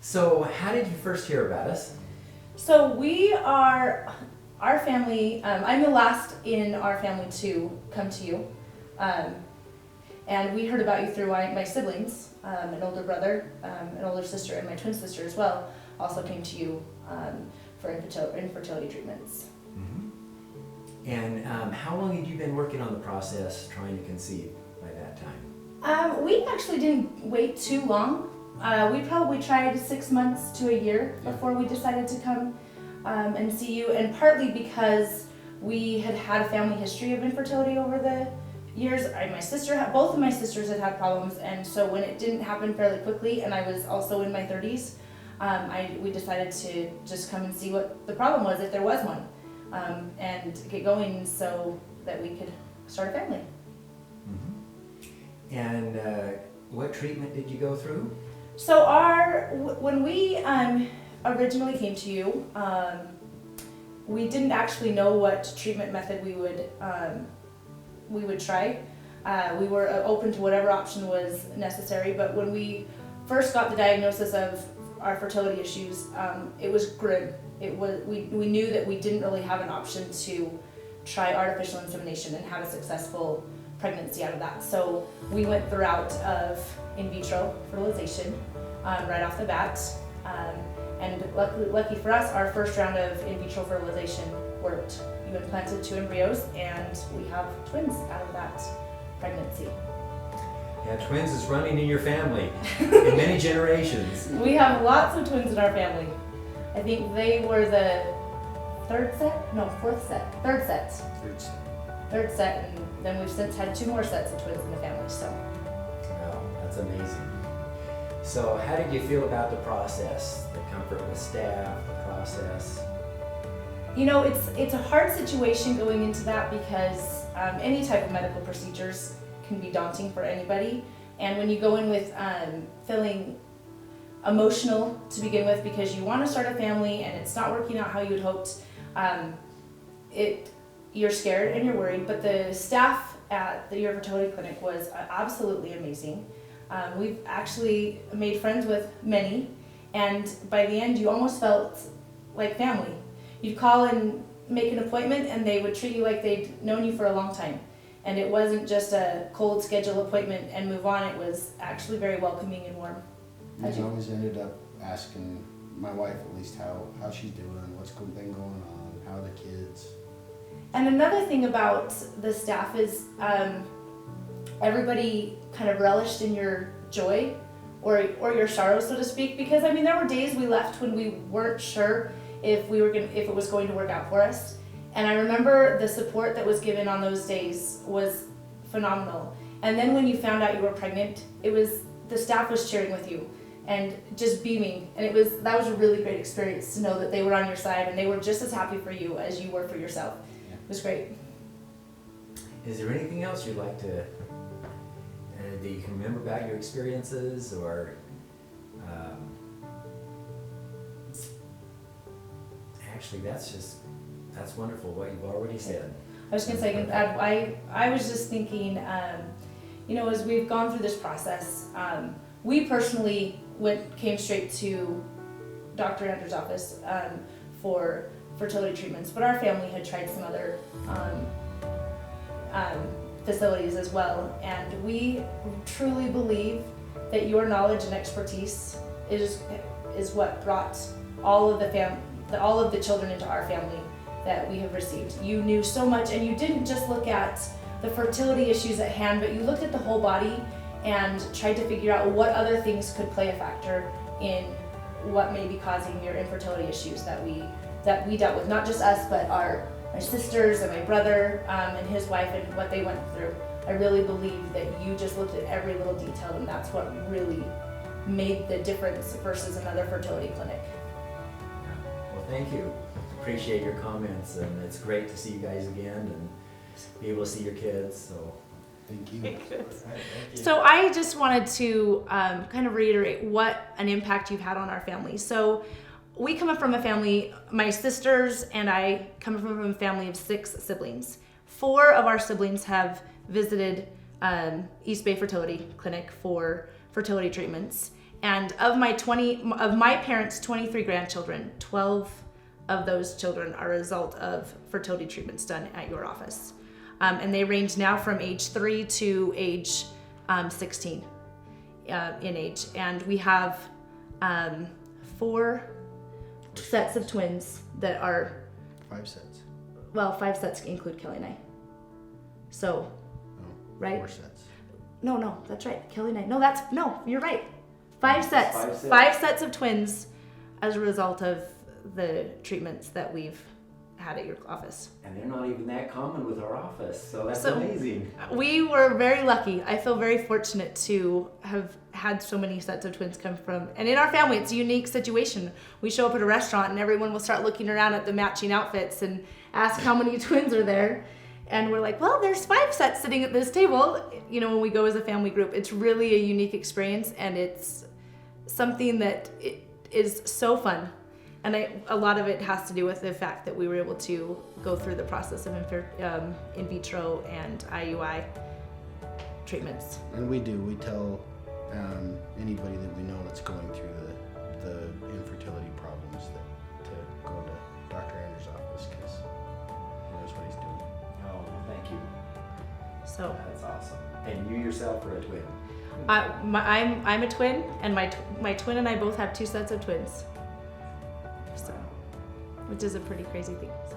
So how did you first hear about us? So our family, I'm the last in our family to come to you. And we heard about you through my siblings, an older brother, an older sister, and my twin sister as well, also came to you for infertility treatments. Mm-hmm. And how long had you been working on the process trying to conceive by that time? We actually didn't wait too long. We probably tried 6 months to a year before we decided to come and see you, and partly because we had a family history of infertility over the years. Both of my sisters had problems, and so when it didn't happen fairly quickly, and I was also in my 30s, we decided to just come and see what the problem was, if there was one, and get going so that we could start a family. Mm-hmm. And what treatment did you go through? So when we originally came to you, we didn't actually know what treatment method we would try. We were open to whatever option was necessary, but when we first got the diagnosis of our fertility issues, it was grim. We knew that we didn't really have an option to try artificial insemination and have a successful pregnancy out of that. So we went the route of in vitro fertilization right off the bat. And lucky for us, our first round of in vitro fertilization worked. You implanted 2 embryos, and we have twins out of that pregnancy. Yeah, twins is running in your family in many generations. We have lots of twins in our family. I think they were the third set, and then we've since had 2 more sets of twins in the family. So. Wow, that's amazing. So how did you feel about the process, the comfort with staff, the process? You know, it's a hard situation going into that because any type of medical procedures can be daunting for anybody. And when you go in with feeling emotional to begin with because you want to start a family and it's not working out how you had hoped, you're scared and you're worried. But the staff at your fertility clinic was absolutely amazing. We've actually made friends with many, and by the end you almost felt like family. You'd call and make an appointment and they would treat you like they'd known you for a long time. And it wasn't just a cold schedule appointment and move on, it was actually very welcoming and warm. I always ended up asking my wife at least how she's doing, what's been going on, how are the kids. And another thing about the staff is everybody kind of relished in your joy or your sorrow, so to speak, because I mean there were days we left when we weren't sure if it was going to work out for us. And I remember the support that was given on those days was phenomenal. And then when you found out you were pregnant, the staff was cheering with you and just beaming, and that was a really great experience to know that they were on your side and they were just as happy for you as you were for yourself. Yeah. It was great. Is there anything else you'd like to that you can remember about your experiences, or actually that's wonderful what you've already said. I was going to say, I was just thinking, as we've gone through this process, we personally came straight to Dr. Andrews' office for fertility treatments, but our family had tried some other facilities as well, and we truly believe that your knowledge and expertise is what brought all of the children into our family that we have received. You knew so much, and you didn't just look at the fertility issues at hand, but you looked at the whole body and tried to figure out what other things could play a factor in what may be causing your infertility issues that we dealt with, not just us, but my sisters and my brother and his wife and what they went through. I really believe that you just looked at every little detail, and that's what really made the difference versus another fertility clinic. Well, thank you. Appreciate your comments, and it's great to see you guys again and be able to see your kids. So Thank you. thank you. So I just wanted to kind of reiterate what an impact you've had on our family. So we come from a family, my sisters and I come from a family of 6 siblings. 4 of our siblings have visited East Bay Fertility Clinic for fertility treatments. And of my parents' 23 grandchildren, 12 of those children are a result of fertility treatments done at your office. And they range now from age 3 to age 16 in age. And we have 4 sets of twins that are, 5 sets. well, 5 sets include Kelly and I. So, No, right? 4 sets. No, that's right. Kelly and I. No, you're right. 5 sets. 5 sets. 5 sets of twins as a result of the treatments that we've had at your office. And they're not even that common with our office, so that's So- amazing. We were very lucky. I feel very fortunate to have had so many sets of twins come from, and in our family, it's a unique situation. We show up at a restaurant and everyone will start looking around at the matching outfits and ask how many twins are there. And we're like, well, there's 5 sets sitting at this table. You know, when we go as a family group, it's really a unique experience, and it's something that it is so fun. And a lot of it has to do with the fact that we were able to go through the process of in vitro and IUI treatments. And we tell anybody that we know that's going through the infertility problems that to go to Dr. Andrews' office, because he knows what he's doing. Oh, thank you. So That's awesome. And you yourself are a twin. I'm a twin, and my twin and I both have 2 sets of twins. So, which is a pretty crazy thing. So.